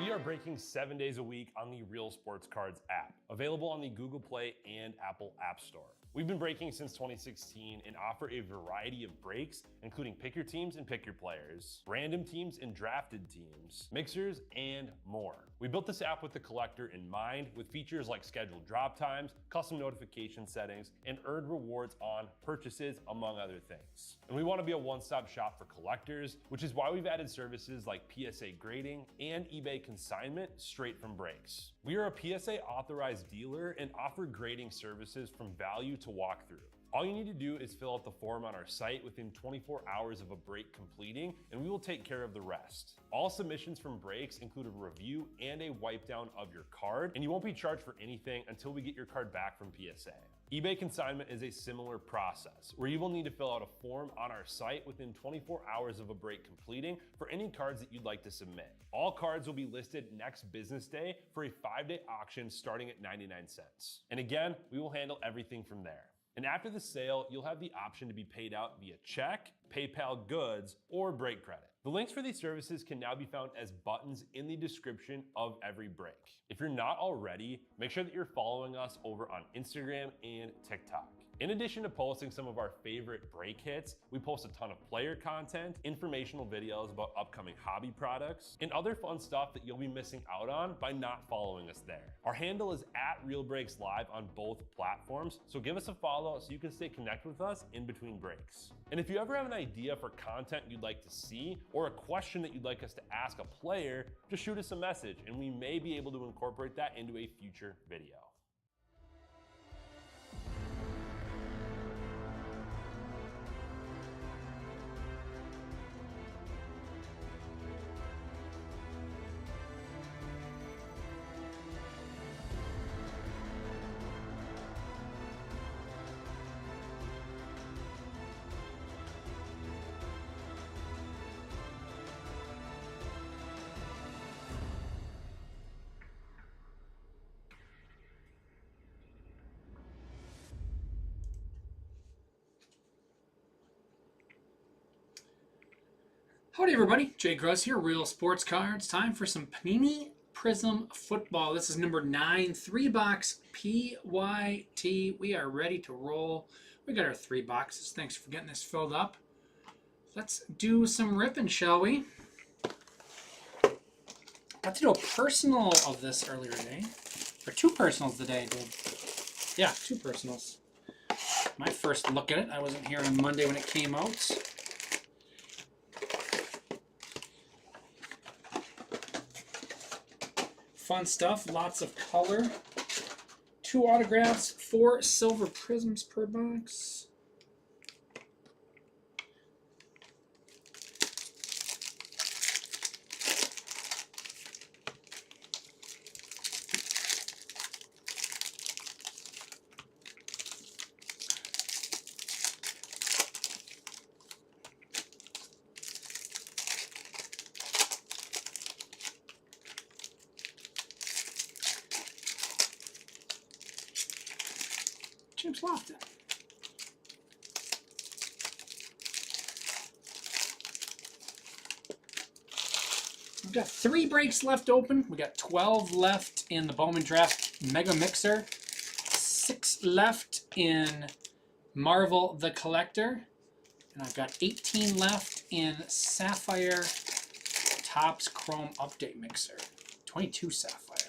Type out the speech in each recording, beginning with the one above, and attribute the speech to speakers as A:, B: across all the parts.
A: We are breaking 7 days a week on the Real Sports Cards app, available on the Google Play and Apple App Store. We've been breaking since 2016 and offer a variety of breaks, including pick your teams and pick your players, random teams and drafted teams, mixers, and more. We built this app with the collector in mind, with features like scheduled drop times, custom notification settings, and earned rewards on purchases, among other things. And we want to be a one-stop shop for collectors, which is why we've added services like PSA grading and eBay consignment straight from breaks. We are a PSA authorized dealer and offer grading services from value to walkthrough. All you need to do is fill out the form on our site within 24 hours of a break completing, and we will take care of the rest. All submissions from breaks include a review and a wipe down of your card, and you won't be charged for anything until we get your card back from PSA. eBay consignment is a similar process, where you will need to fill out a form on our site within 24 hours of a break completing for any cards that you'd like to submit. All cards will be listed next business day for a 5-day auction starting at 99 cents. And again, we will handle everything from there. And after the sale, you'll have the option to be paid out via check, PayPal goods, or break credit. The links for these services can now be found as buttons in the description of every break. If you're not already, make sure that you're following us over on Instagram and TikTok. In addition to posting some of our favorite break hits, we post a ton of player content, informational videos about upcoming hobby products, and other fun stuff that you'll be missing out on by not following us there. Our handle is @RealBreaksLive on both platforms, so give us a follow so you can stay connected with us in between breaks. And if you ever have an idea for content you'd like to see, or a question that you'd like us to ask a player, just shoot us a message and we may be able to incorporate that into a future video.
B: Howdy everybody, Jay Gross here, Real Sports Cards. Time for some Panini Prizm football. This is number 9, 3-box PYT. We are ready to roll. We got our 3 boxes. Thanks for getting this filled up. Let's do some ripping, shall we? Got to do a personal of this earlier today. Or 2 personals today, dude. Yeah, 2 personals. My first look at it. I wasn't here on Monday when it came out. Fun stuff, lots of color. 2 autographs, 4 silver prisms per box. James Lofton. We've got 3 breaks left open. We got 12 left in the Bowman Draft Mega Mixer, 6 left in Marvel the Collector, and I've got 18 left in Sapphire Topps Chrome Update Mixer, 22 Sapphire.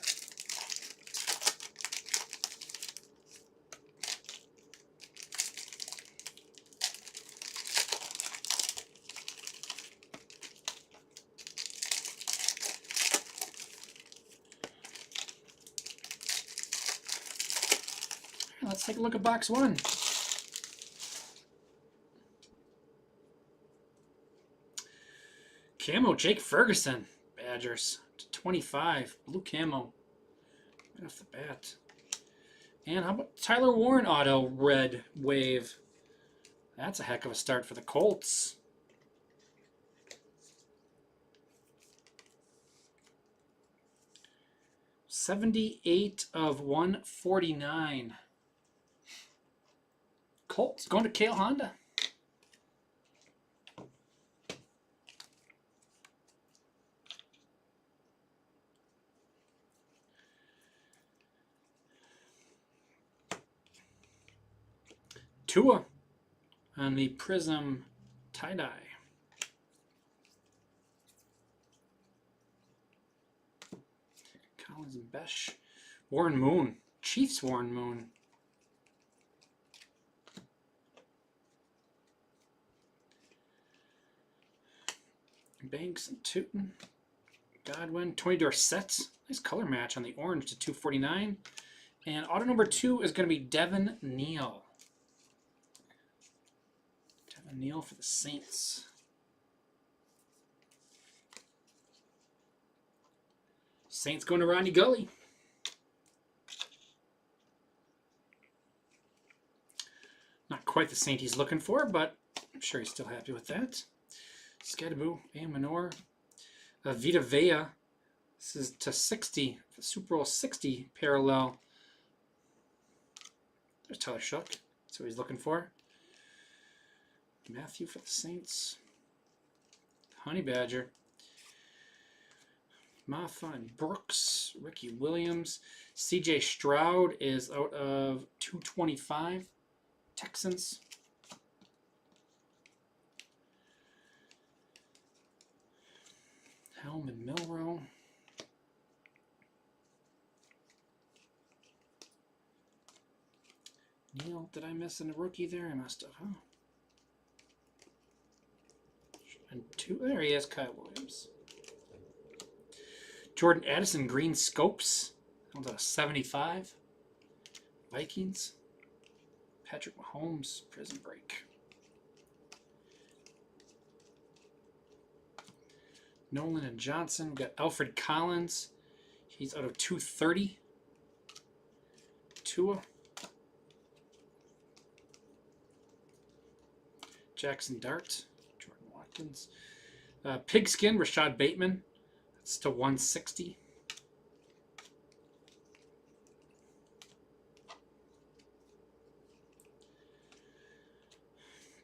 B: Let's take a look at box 1. Camo, Jake Ferguson, Badgers, /25, blue camo, right off the bat. And how about Tyler Warren auto, red wave? That's a heck of a start for the Colts. /78/149. Colts going to Kale Honda. Tua on the Prizm tie-dye. Collins and Besh. Warren Moon. Chiefs Warren Moon. Banks and Tootin. Godwin. Tony Dorsett. Nice color match on the orange to 249. And auto number 2 is going to be Devin Neal. Devin Neal for the Saints. Saints going to Ronnie Gully. Not quite the Saint he's looking for, but I'm sure he's still happy with that. Skadaboo, A. Manor. Vita Vea. This is to 60, the Super Bowl 60 parallel. There's Tyler Shook. That's what he's looking for. Matthew for the Saints. Honey Badger. Maffa and Brooks. Ricky Williams. CJ Stroud is out of 225. Texans. Helm and Milrow. Neil, did I miss a rookie there? I must have, huh? And 2, there he is, Kyle Williams. Jordan Addison, Green Scopes. That was a 75. Vikings. Patrick Mahomes, Prison Break. Nolan and Johnson. We've got Alfred Collins. He's out of 230. Tua. Jackson Dart. Jordan Watkins. Pigskin, Rashad Bateman. That's to 160.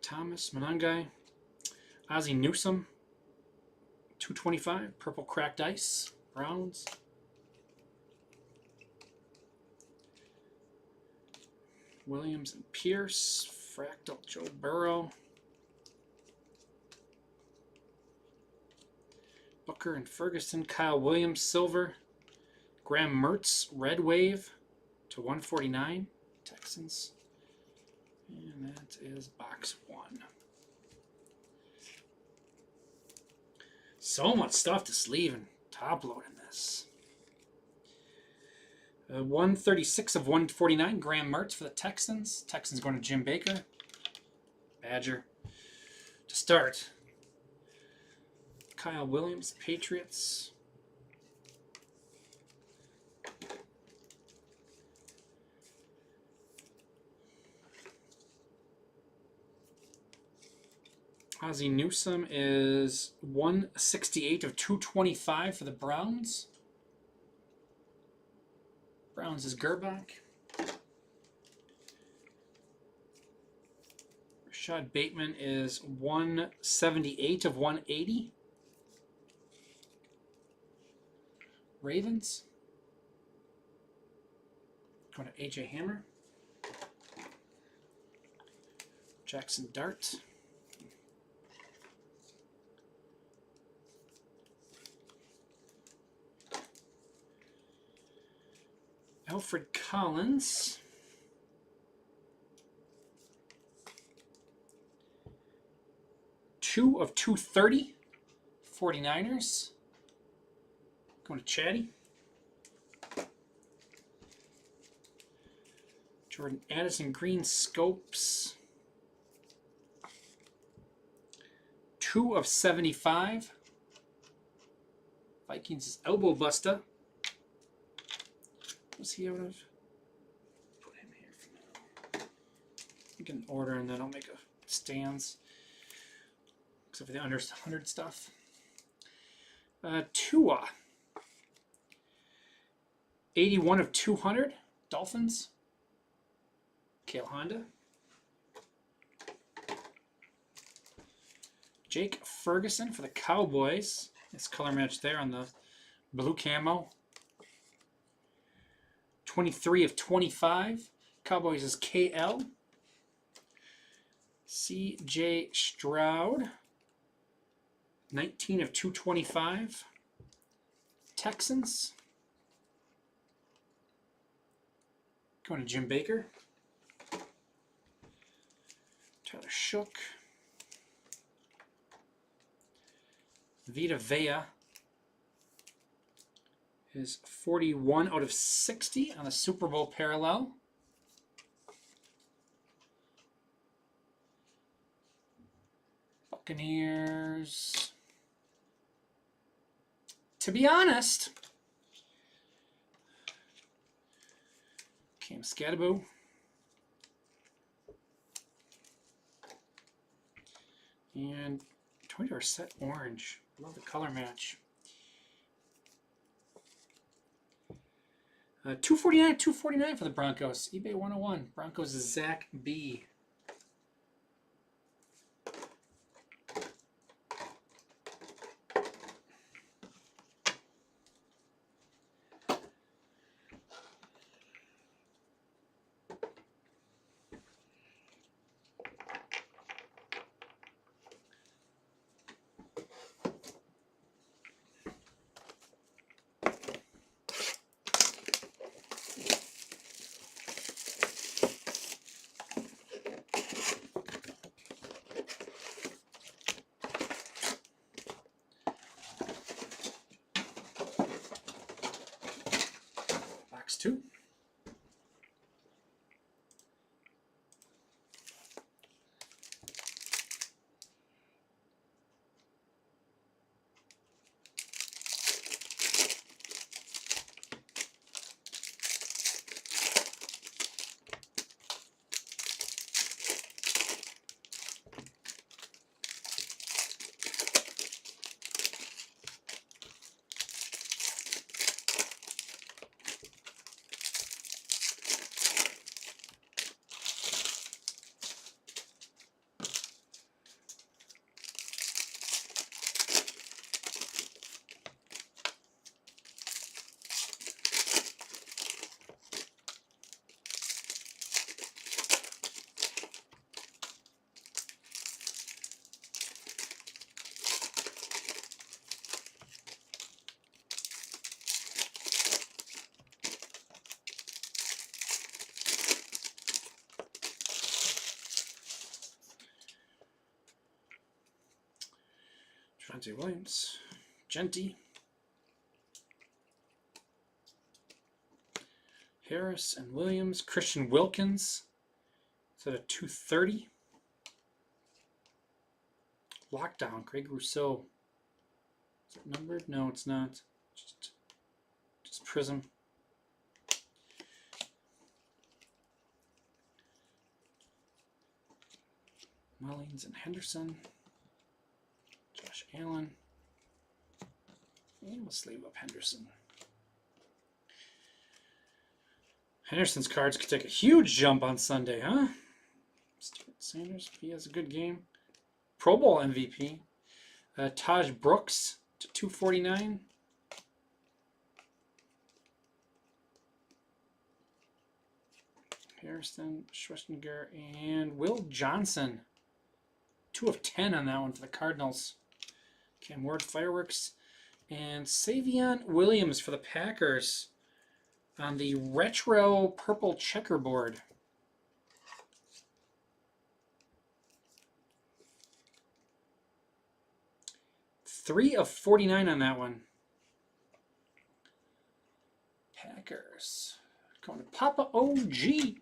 B: Thomas Monangai. Ozzie Newsome. 225. Purple Cracked Ice. Browns. Williams and Pierce. Fractal Joe Burrow. Booker and Ferguson. Kyle Williams, Silver. Graham Mertz, Red Wave to 149. Texans. And that is box 1. So much stuff to sleeve and top load in this. 136 of 149. Graham Mertz for the Texans. Texans going to Jim Baker. Badger. To start. Kyle Williams, Patriots. Ozzie Newsome is 168 of 225 for the Browns. Browns is Gerbach. Rashad Bateman is 178 of 180. Ravens. Going to AJ Hammer. Jackson Dart. Alfred Collins. Two of 230. 49ers. Going to Chatty. Jordan Addison, Green Scopes. 2 of 75. Vikings is Elbow Busta. What's he out of? Put him here for now. We can order and then I'll make a stands. Except for the under 100 stuff. Tua. 81 of 200. Dolphins. Kale Honda. Jake Ferguson for the Cowboys. Nice color match there on the blue camo. 23 of 25. Cowboys is KL. C.J. Stroud, 19 of 225. Texans. Going to Jim Baker. Tyler Shook. Vita Vea is 41 out of 60 on the Super Bowl parallel. Buccaneers. To be honest, Cam Scattaboo. And 20 set orange. Love the color match. 249 for the Broncos. eBay 101. Broncos is Zach B. Box 2. Javonte Williams, Genty, Harris and Williams, Christian Wilkins. Is that a 230? Lockdown, Greg Rousseau. Is it numbered? No, it's not. Just Prism. Mullins and Henderson. Josh Allen. And we'll sleeve up Henderson. Henderson's cards could take a huge jump on Sunday, huh? Stuart Sanders, he has a good game. Pro Bowl MVP. Taj Brooks to 249. Harrison, Schwarzenegger, and Will Johnson. 2 of 10 on that one for the Cardinals. Cam Ward, Fireworks. And Savion Williams for the Packers on the retro purple checkerboard. Three of 49 on that one. Packers. Going to Papa OG.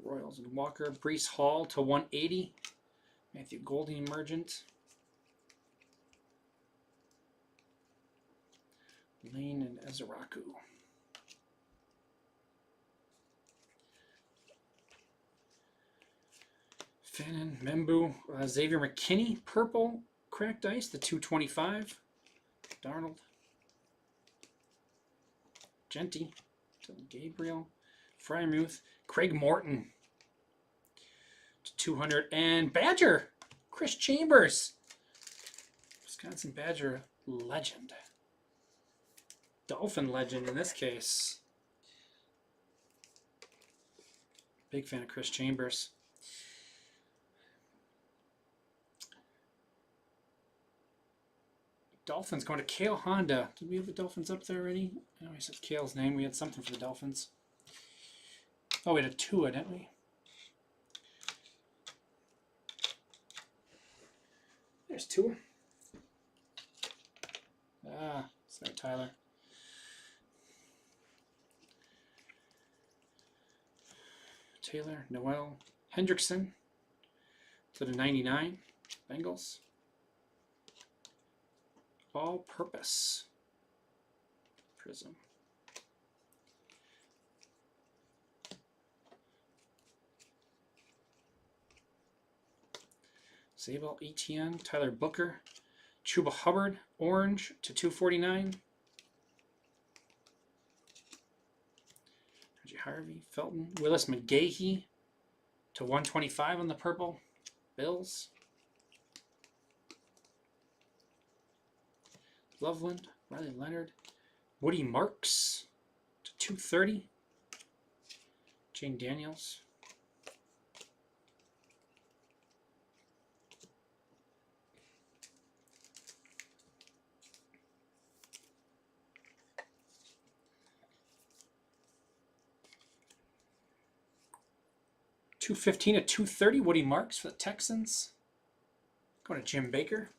B: Royals and Walker. Breece Hall to 180. Matthew Golding Emergent. Lane and Ezeraku. Fannin, Membu, Xavier McKinney, purple, cracked ice, the 225. Darnold. Genty, Gabriel, Fryermuth, Craig Morton to 200. And Badger, Chris Chambers. Wisconsin Badger legend. Dolphin legend in this case. Big fan of Chris Chambers. Dolphins going to Kale Honda. Did we have the Dolphins up there already? I know we said Kale's name. We had something for the Dolphins. Oh, we had a Tua, didn't we? There's Tua. Ah, sorry, Tyler. Taylor, Noel, Hendrickson to the 99, Bengals. All-purpose Prizm. Zabel, Etienne, Tyler Booker, Chuba Hubbard, orange to 249. Reggie Harvey, Felton, Willis McGahee to 125 on the purple. Bills. Loveland, Riley Leonard, Woody Marks to 230. Jane Daniels. $215 to 230. Woody Marks for the Texans. Going to Jim Baker.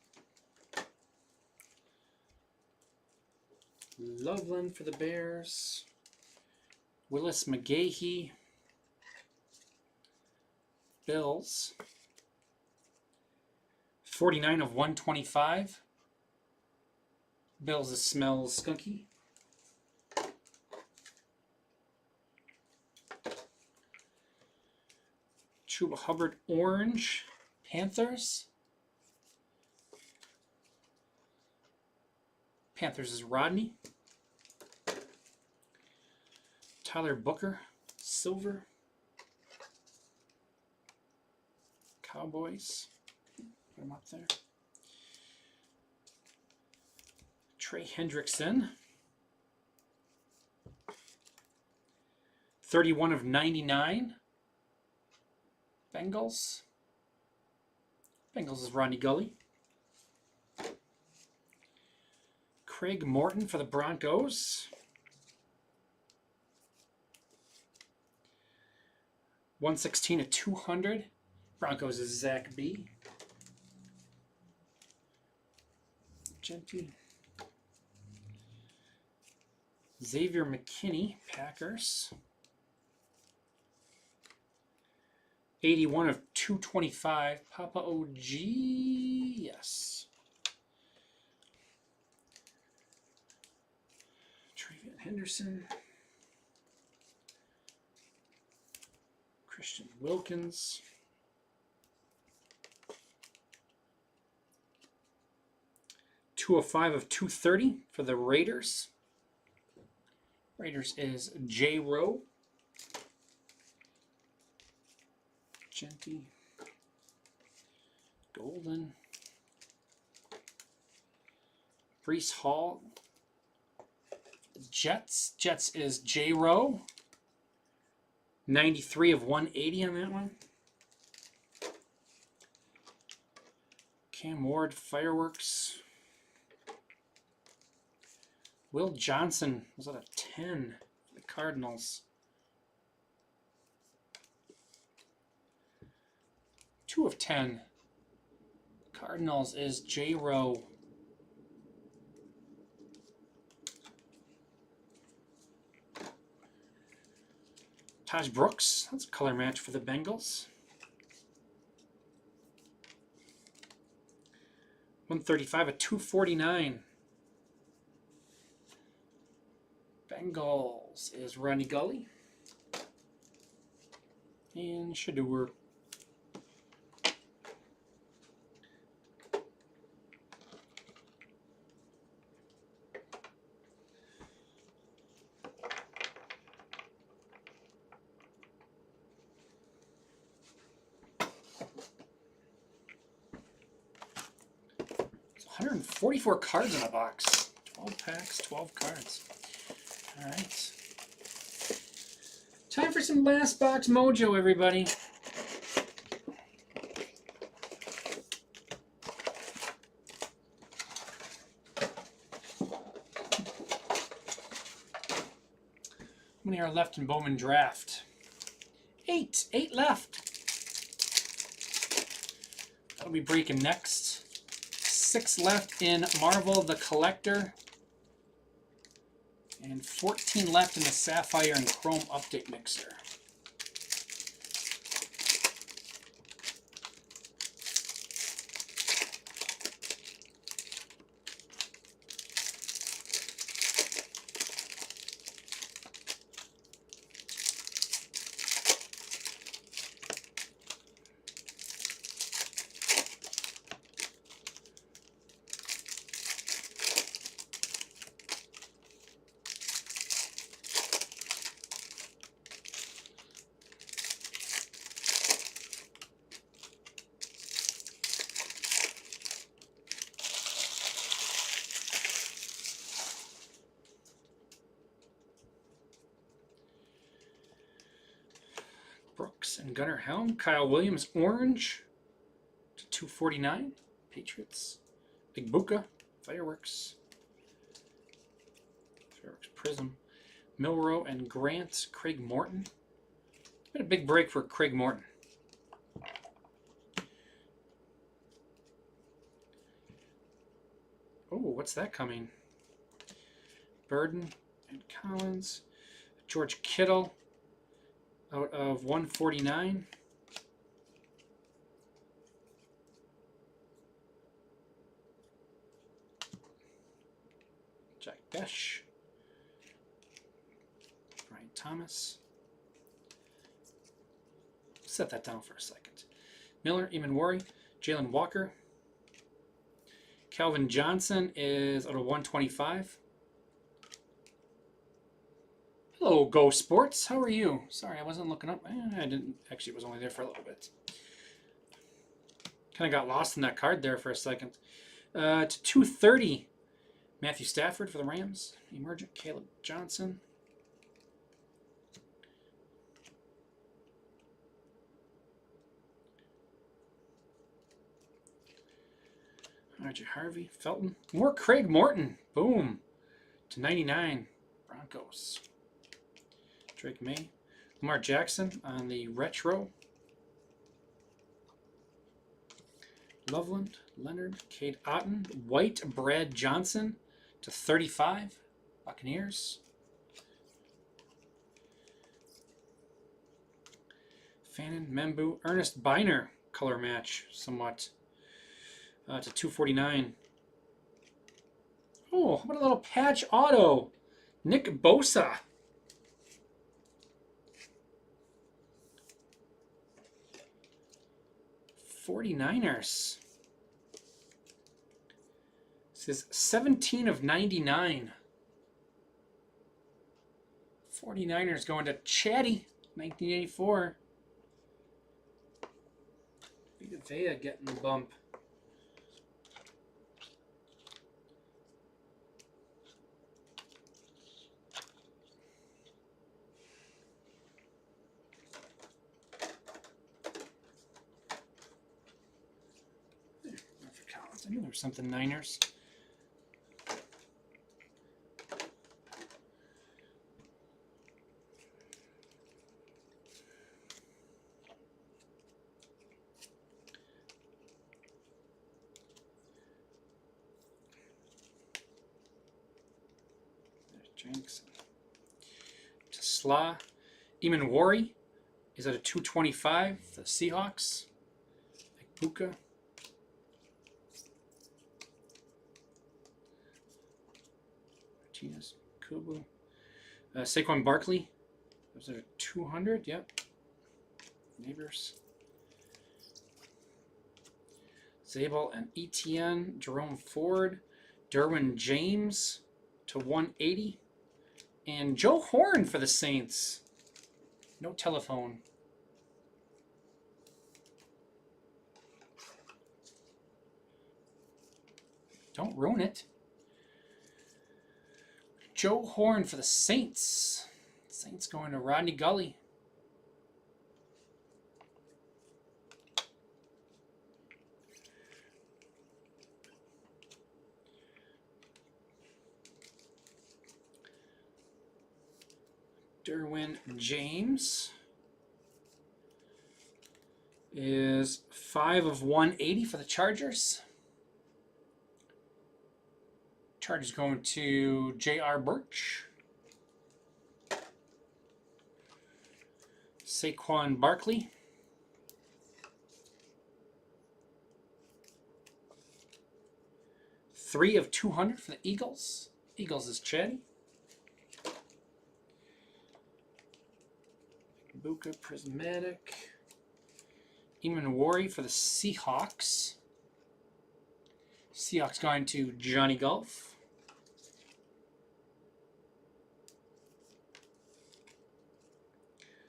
B: Loveland for the Bears. Willis McGahee. Bills. 49 of 125. Bills smells skunky. Chuba Hubbard orange. Panthers. Panthers is Rodney. Tyler Booker, silver. Cowboys. Put him up there. Trey Hendrickson. 31 of 99. Bengals. Bengals is Rodney Gully. Craig Morton for the Broncos. 116 of 200. Broncos is Zach B. Genty. Xavier McKinney, Packers. 81 of 225. Papa OG, yes. Travion Henderson. Christian Wilkins. Two of 5 of 230 for the Raiders. Raiders is J. Rowe. Genty. Golden. Brees Hall. Jets. Jets is J. Rowe. 93 of 180 on that one. Cam Ward, Fireworks. Will Johnson was at a 10 for the Cardinals. 2 of 10. Cardinals is J. Rowe. Taj Brooks, that's a color match for the Bengals. 135 of 249. Bengals is Ronnie Gully. And Shador. 144 cards in a box. 12 packs, 12 cards. All right. Time for some last box mojo, everybody. How many are left in Bowman Draft? 8. 8 left. That'll be breaking next. 6 left in Marvel the Collector. And 14 left in the Sapphire and Chrome Update Mixer. Brooks and Gunnar Helm. Kyle Williams, orange to 249. Patriots. Big Buka. Fireworks. Fireworks Prizm. Milrow and Grant. Craig Morton. It's been a big break for Craig Morton. Oh, what's that coming? Burden and Collins. George Kittle. Out of 149. Jack Besh. Brian Thomas. Set that down for a second. Miller, Eamon Worry, Jalen Walker. Calvin Johnson is out of 125. Hello, Go Sports. How are you? Sorry, I wasn't looking up. I didn't. Actually, it was only there for a little bit. Kind of got lost in that card there for a second. To 230, Matthew Stafford for the Rams. Emergent, Caleb Johnson. R.J. Harvey, Felton. More Craig Morton. Boom. To 99, Broncos. Drake May. Lamar Jackson on the retro. Loveland, Leonard, Cade Otton. White, Brad Johnson to 35, Buccaneers. Fannin, Membu, Ernest Biner, color match somewhat to 249. Oh, how about a little patch auto? Nick Bosa. '49ers. This is 17 of 99. 49ers going to Chatty, 1984. Vita Vea getting the bump. I knew there was something Niners. There's Jenks. To Sla. Eamon Worry is at a 225. The Seahawks. Puka. Martinez, Kubu. Saquon Barkley. Was it a 200? Yep. Neighbors. Zabel and Etienne. Jerome Ford. Derwin James to 180. And Joe Horn for the Saints. No telephone. Don't ruin it. Joe Horn for the Saints. Saints going to Rodney Gully. Derwin James is 5 of 180 for the Chargers. Chargers going to J.R. Birch. Saquon Barkley. Three of 200 for the Eagles. Eagles is Chatty. Buka Prismatic. Eamon Wari for the Seahawks. Seahawks going to Johnny Golf.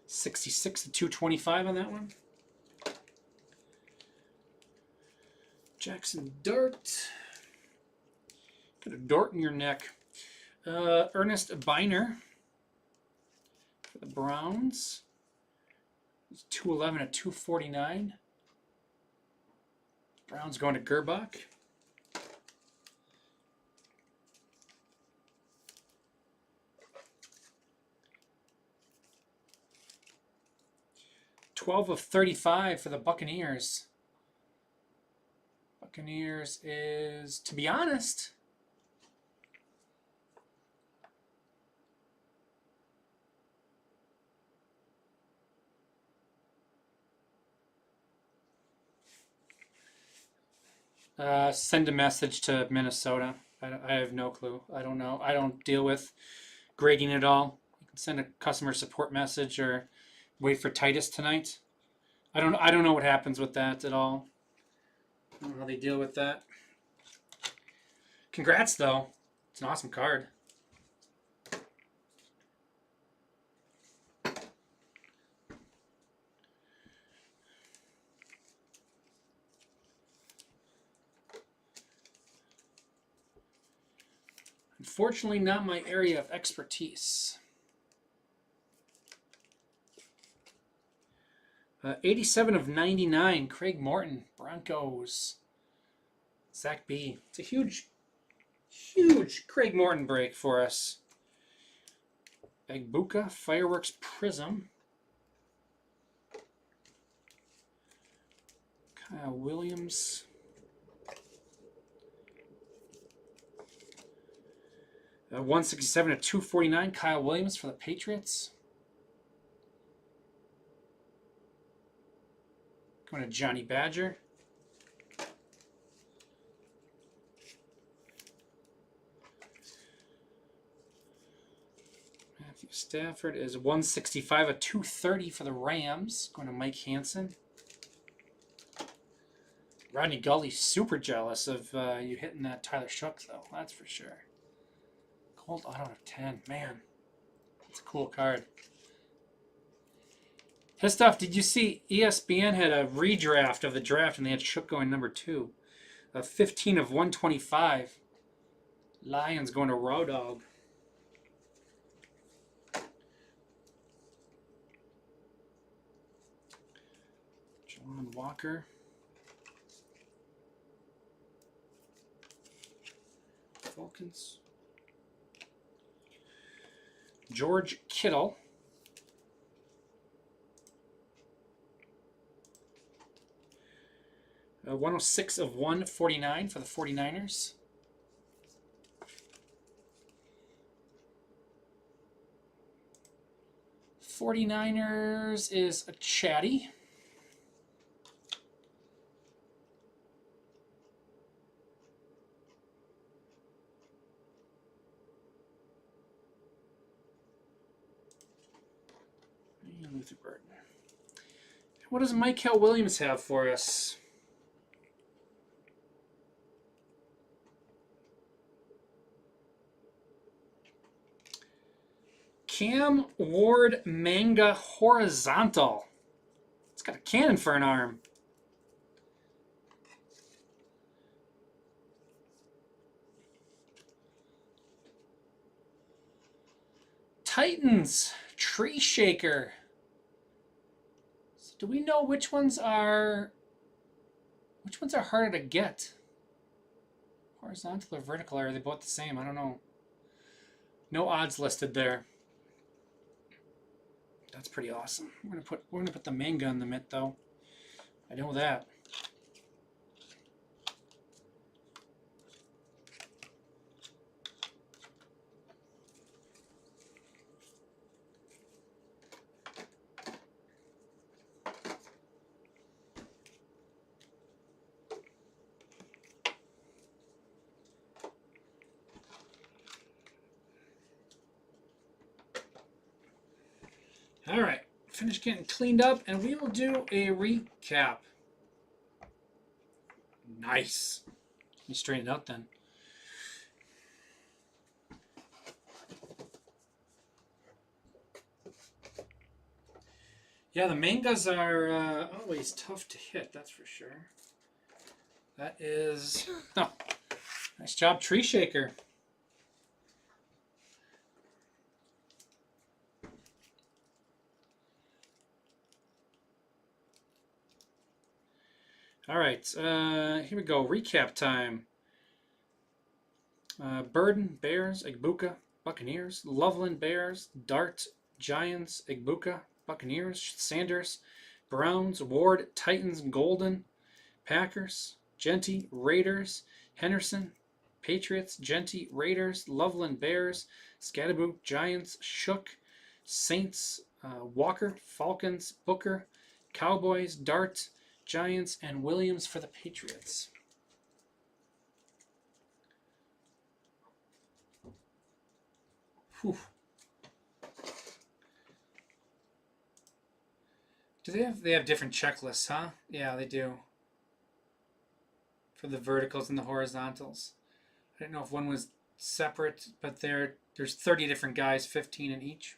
B: $66 to $225 on that one. Jackson Dart. Got a dart in your neck. Ernest Biner for the Browns. It's 211 at 249. Browns going to Gerbach. $12 of 35 for the Buccaneers. Buccaneers is, to be honest, send a message to Minnesota. I have no clue. I don't know. I don't deal with grading at all. You can send a customer support message or wait for Titus tonight. I don't know what happens with that at all. I don't know how they deal with that. Congrats though. It's an awesome card. Unfortunately, not my area of expertise. 87 of 99, Craig Morton, Broncos. Zach B. It's a huge, huge Craig Morton break for us. Egbuka, Fireworks Prism. Kyle Williams. 167 to 249, Kyle Williams for the Patriots. Going to Johnny Badger. Matthew Stafford is 165 of 230 for the Rams. Going to Mike Hansen. Rodney Gully's super jealous of you hitting that Tyler Shook, though. That's for sure. Cold auto of 10. Man, that's a cool card. His stuff, did you see ESPN had a redraft of the draft and they had Shook going number 2. 15 of 125. Lions going to Raw Dog. Javon Walker. Falcons. George Kittle. Uh, 106 of 149 for the 49ers. '49ers is a Chatty. Luther Burton. What does Michael Williams have for us? Cam Ward Manga Horizontal. It's got a cannon for an arm. Titans, Tree Shaker. So do we know which ones are harder to get? Horizontal or vertical? Or are they both the same? I don't know. No odds listed there. That's pretty awesome. We're gonna put the manga in the mitt though. I know that. All right, finish getting cleaned up, and we will do a recap. Nice. Let me straighten it out then. Yeah, the mangas are always tough to hit, that's for sure. That is... Oh, nice job, Tree Shaker. All right, here we go. Recap time. Burden, Bears, Igbuka, Buccaneers. Loveland, Bears. Dart, Giants, Igbuka, Buccaneers. Sanders, Browns. Ward, Titans, Golden, Packers. Genty, Raiders. Henderson, Patriots. Genty, Raiders. Loveland, Bears. Scadaboo, Giants. Shook, Saints. Walker, Falcons. Booker, Cowboys. Dart, Giants, and Williams for the Patriots. Whew. Do they have different checklists, huh? Yeah, they do. For the verticals and the horizontals. I don't know if one was separate, but there's 30 different guys, 15 in each.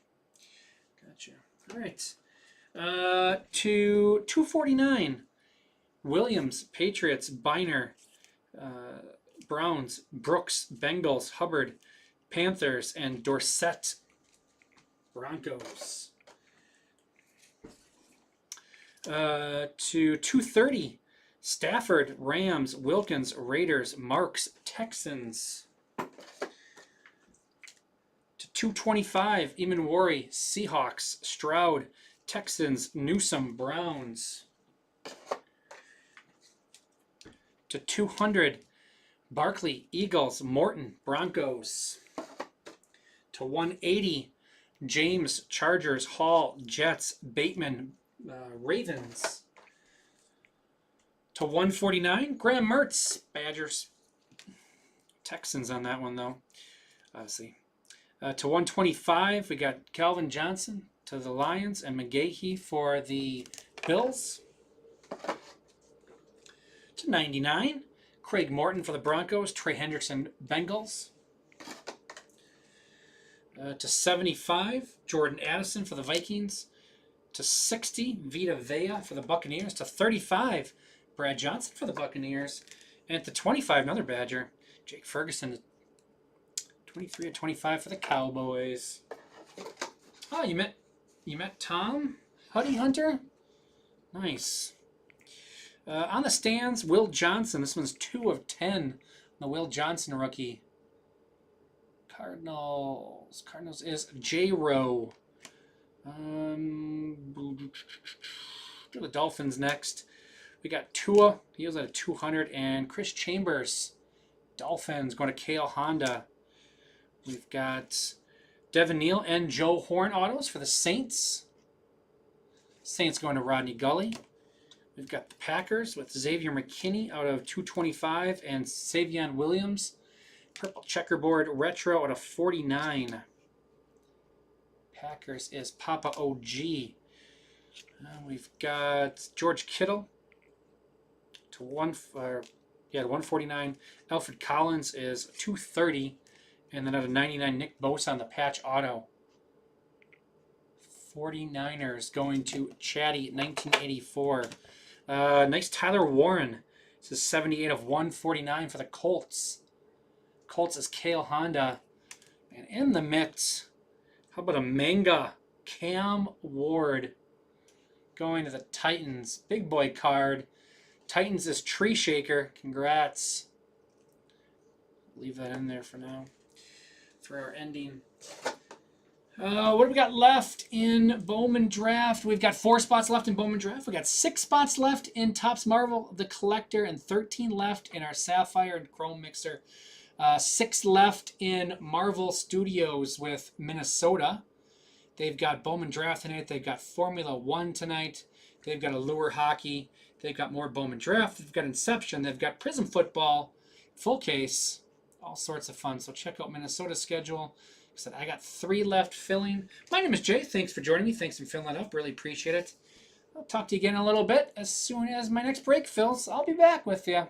B: Gotcha. All right. To 249. Williams, Patriots, Biner, Browns, Brooks, Bengals, Hubbard, Panthers, and Dorsett, Broncos. To 230, Stafford, Rams, Wilkins, Raiders, Marks, Texans. To 225, Imanwari, Seahawks, Stroud, Texans, Newsome, Browns. To 200, Barkley, Eagles, Morton, Broncos. To 180, James, Chargers, Hall, Jets, Bateman, Ravens. To 149, Graham Mertz, Badgers. Texans on that one, though, obviously. To 125, we got Calvin Johnson to the Lions and McGahee for the Bills. To 99, Craig Morton for the Broncos, Trey Hendrickson, Bengals. To 75, Jordan Addison for the Vikings. To 60, Vita Vea for the Buccaneers. To 35, Brad Johnson for the Buccaneers. And to 25, another Badger, Jake Ferguson. 23 of 25 for the Cowboys. Oh, you met Tom Huddy Hunter? Nice. On the stands, Will Johnson. This one's 2 of 10. The Will Johnson rookie. Cardinals is J-Row. Do the Dolphins next. We got Tua. He was at a 200. And Chris Chambers. Dolphins going to Kale Honda. We've got Devin Neal and Joe Horn autos for the Saints. Saints going to Rodney Gully. We've got the Packers with Xavier McKinney out of 225 and Savion Williams. Purple checkerboard retro out of 49. Packers is Papa OG. We've got George Kittle to 149. Alfred Collins is 230. And then out of 99, Nick Bosa on the patch auto. 49ers going to Chatty 1984. Nice Tyler Warren. This is 78 of 149 for the Colts. Colts is Kale Honda. And in the mix, How about a manga? Cam Ward going to the Titans. Big boy card. Titans is Tree Shaker. Congrats. Leave that in there for now. For our ending. What do we got left in Bowman Draft? We've got 4 spots left in Bowman Draft. We got 6 spots left in Topps Marvel, the Collector, and 13 left in our Sapphire and Chrome Mixer. 6 left in Marvel Studios with Minnesota. They've got Bowman Draft tonight. They've got Formula 1 tonight. They've got Allure Hockey. They've got more Bowman Draft. They've got Inception. They've got Prizm Football. Full case. All sorts of fun. So check out Minnesota's schedule. Like I said, I got 3 left filling. My name is Jay. Thanks for joining me. Thanks for filling that up. Really appreciate it. I'll talk to you again in a little bit. As soon as my next break fills, I'll be back with you.